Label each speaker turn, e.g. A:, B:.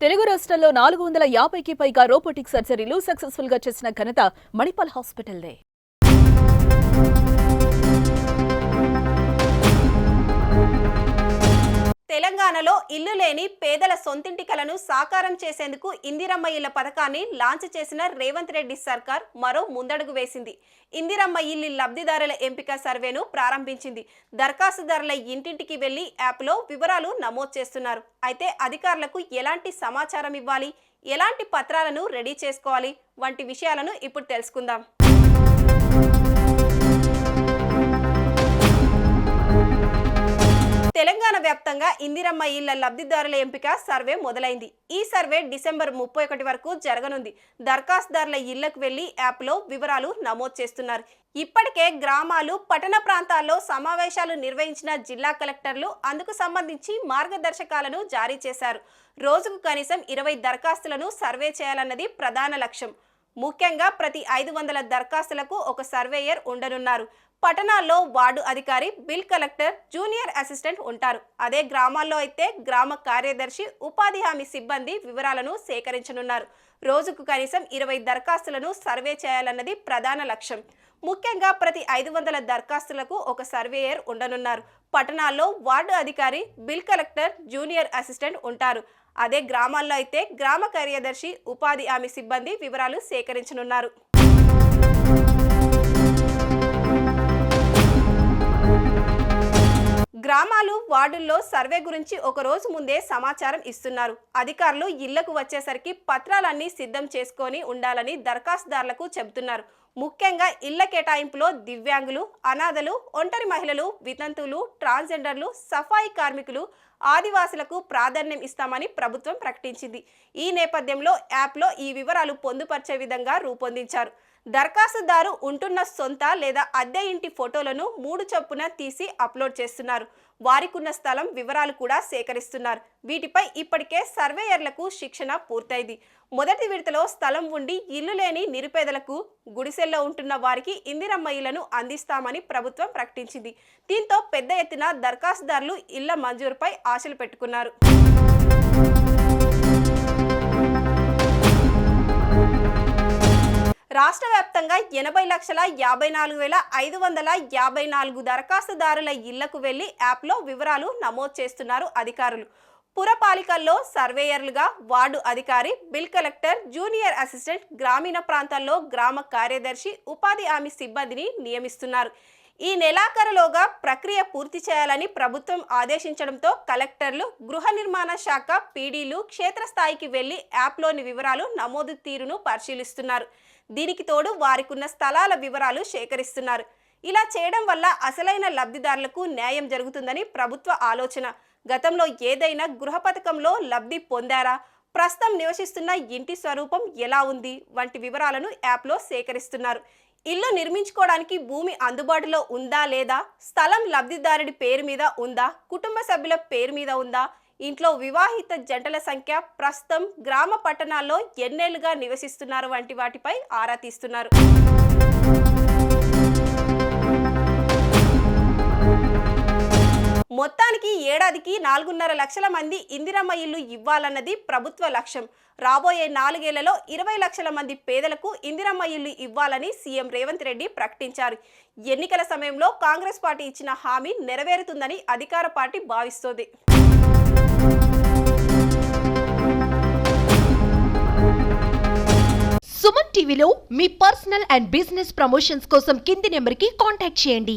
A: తెలుగు రాష్ట్రాల్లో 450కి పైగా రోబోటిక్ సర్జరీలు సక్సెస్ఫుల్ గా చేసిన ఘనత మణిపాల్ హాస్పిటల్దే.
B: తెలంగాణలో ఇల్లు లేని పేదల సొంతింటి కలను సాకారం చేసేందుకు ఇందిరమ్మ ఇళ్ల పథకాన్ని లాంచ్ చేసిన రేవంత్ రెడ్డి సర్కార్ మరో ముందడుగు వేసింది. ఇందిరమ్మ ఇల్లు లబ్ధిదారుల ఎంపిక సర్వేను ప్రారంభించింది. దరఖాస్తుదారుల ఇంటింటికి వెళ్లి యాప్లో వివరాలు నమోదు చేస్తున్నారు. అయితే అధికారులకు ఎలాంటి సమాచారం ఇవ్వాలి, ఎలాంటి పత్రాలను రెడీ చేసుకోవాలి వంటి విషయాలను ఇప్పుడు తెలుసుకుందాం. తెలంగాణ వ్యాప్తంగా ఇందిరమ్మ ఇళ్ల లబ్ధిదారుల ఎంపిక సర్వే మొదలైంది. ఈ సర్వే డిసెంబర్ 31 వరకు జరగనుంది. దరఖాస్తుదారుల ఇళ్లకు వెళ్లి యాప్లో వివరాలు నమోదు చేస్తున్నారు. ఇప్పటికే గ్రామాలు, పట్టణ ప్రాంతాల్లో సమావేశాలు నిర్వహించిన జిల్లా కలెక్టర్లు అందుకు సంబంధించి మార్గదర్శకాలను జారీ చేశారు. రోజుకు కనీసం 20 దరఖాస్తులను సర్వే చేయాలన్నది ప్రధాన లక్ష్యం. ముఖ్యంగా ప్రతి 500 దరఖాస్తులకు ఒక సర్వేయర్ ఉండనున్నారు. పట్టణాల్లో వార్డు అధికారి, బిల్ కలెక్టర్, జూనియర్ అసిస్టెంట్ ఉంటారు. అదే గ్రామాల్లో అయితే గ్రామ కార్యదర్శి, ఉపాధి హామీ సిబ్బంది వివరాలను సేకరించనున్నారు. రోజుకు కనీసం 20 దరఖాస్తులను సర్వే చేయాలన్నది ప్రధాన లక్ష్యం. ముఖ్యంగా ప్రతి 500 దరఖాస్తులకు ఒక సర్వేయర్ ఉండనున్నారు. పట్టణాల్లో వార్డు అధికారి, బిల్ కలెక్టర్, జూనియర్ అసిస్టెంట్ ఉంటారు. అదే గ్రామాల్లో అయితే గ్రామ కార్యదర్శి, ఉపాధి హామీ సిబ్బంది వివరాలు సేకరించనున్నారు. గ్రామాలు, వార్డుల్లో సర్వే గురించి ఒక రోజు ముందే సమాచారం ఇస్తున్నారు. అధికారులు ఇళ్లకు వచ్చేసరికి పత్రాలన్నీ సిద్ధం చేసుకొని ఉండాలని దరఖాస్తుదారులకు చెబుతున్నారు. ముఖ్యంగా ఇళ్ల కేటాయింపులో దివ్యాంగులు, అనాథలు, ఒంటరి మహిళలు, వితంతువులు, ట్రాన్స్జెండర్లు, సఫాయి కార్మికులు, ఆదివాసులకు ప్రాధాన్యం ఇస్తామని ప్రభుత్వం ప్రకటించింది. ఈ నేపథ్యంలో యాప్లో ఈ వివరాలు పొందుపరిచే విధంగా రూపొందించారు. దరఖాస్తుదారు ఉంటున్న సొంత లేదా అద్దె ఇంటి ఫోటోలను 3 చొప్పున తీసి అప్లోడ్ చేస్తున్నారు. వారికున్న స్థలం వివరాలు కూడా సేకరిస్తున్నారు. వీటిపై ఇప్పటికే సర్వేయర్లకు శిక్షణ పూర్తయింది. మొదటి విడతలో స్థలం ఉండి ఇల్లు లేని నిరుపేదలకు, గుడిసెల్లో ఉంటున్న వారికి ఇందిరమ్మ ఇళ్లను అందిస్తామని ప్రభుత్వం ప్రకటించింది. దీంతో పెద్ద ఎత్తున దరఖాస్తుదారులు ఇళ్ల మంజూరుపై ఆశలు పెట్టుకున్నారు. రాష్ట్ర వ్యాప్తంగా 80,54,554 దరఖాస్తుదారుల ఇళ్లకు వెళ్లి యాప్లో వివరాలు నమోదు చేస్తున్నారు అధికారులు. పురపాలికల్లో సర్వేయర్లుగా వార్డు అధికారి, బిల్ కలెక్టర్, జూనియర్ అసిస్టెంట్, గ్రామీణ ప్రాంతాల్లో గ్రామ కార్యదర్శి, ఉపాధి హామీ సిబ్బందిని నియమిస్తున్నారు. ఈ నెలాఖరులోగా ప్రక్రియ పూర్తి చేయాలని ప్రభుత్వం ఆదేశించడంతో కలెక్టర్లు, గృహ నిర్మాణ శాఖ పీడీలు క్షేత్రస్థాయికి వెళ్లి యాప్లోని వివరాలు నమోదు తీరును పరిశీలిస్తున్నారు. దీనికి తోడు వారికున్న స్థలాల వివరాలు సేకరిస్తున్నారు. ఇలా చేయడం వల్ల అసలైన లబ్ధిదారులకు న్యాయం జరుగుతుందని ప్రభుత్వ ఆలోచన. గతంలో ఏదైనా గృహ పథకంలో లబ్ధి పొందారా, ప్రస్తుతం నివసిస్తున్న ఇంటి స్వరూపం ఎలా ఉంది వంటి వివరాలను యాప్లో సేకరిస్తున్నారు. ఇల్లు నిర్మించుకోవడానికి భూమి అందుబాటులో ఉందా లేదా, స్థలం లబ్ధిదారుడి పేరు మీద ఉందా, కుటుంబ సభ్యుల పేరు మీద ఉందా, ఇంట్లో వివాహిత జంటల సంఖ్య, ప్రస్తుతం గ్రామ, పట్టణాల్లో ఎన్నేళ్లుగా నివసిస్తున్నారు వంటి వాటిపై ఆరా తీస్తున్నారు. మొత్తానికి ఏడాదికి 4.5 లక్షల మంది ఇందిరమ్మ ఇల్లు ఇవ్వాలన్నది ప్రభుత్వ లక్ష్యం. రాబోయే 4 ఏళ్లలో 20 లక్షల మంది పేదలకు ఇందిరమ్మ ఇల్లు ఇవ్వాలని సీఎం రేవంత్ రెడ్డి ప్రకటించారు. ఎన్నికల సమయంలో కాంగ్రెస్ పార్టీ ఇచ్చిన హామీ నెరవేరుతుందని అధికార పార్టీ భావిస్తోంది.
C: సుమన్ టీవీలో మీ పర్సనల్ అండ్ బిజినెస్ ప్రమోషన్స్ కోసం కింది నెంబర్కి కాంటాక్ట్ చేయండి.